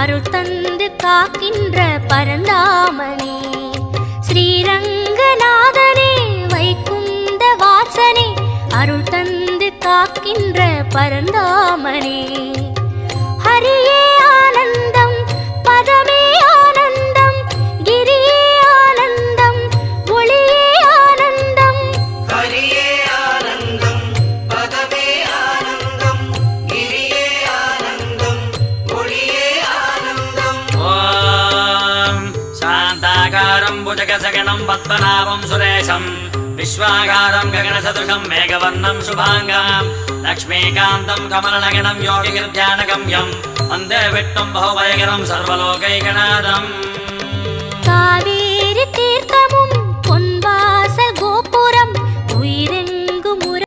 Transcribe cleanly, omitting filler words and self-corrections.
அருள் தந்து காக்கின்ற பரந்தாமனே. ஸ்ரீரங்கநாதனே வைகுந்த வாசனே அருள் தந்து காக்கின்ற பரந்தாமனே. ஹரியே ஆனந்தம் பதமே ஆனந்தம் கிரியே ஆனந்தம் ஒளியே ஆனந்தம். ஹரியே ஆனந்தம் பதமே ஆனந்தம் கிரியே ஆனந்தம் ஒளியே ஆனந்தம். ஓம் சாந்தாகாரம் புஜகசகணம் பத்மநாபம் சுரேஷம் விஸ்வாகாரம் ககனசதுர்கம் மேகவர்ணம் சுபாங்கம் லக்ஷ்மீகாந்தம் கமலநகனம் யோகிகிருத்யானகம்யம் வந்தே விட்டும் பகுபயகரம் சர்வலோகைகநாதம். காவேரி தீர்த்தமும் பொன்வாசல் கோபுரம் உயிரெங்க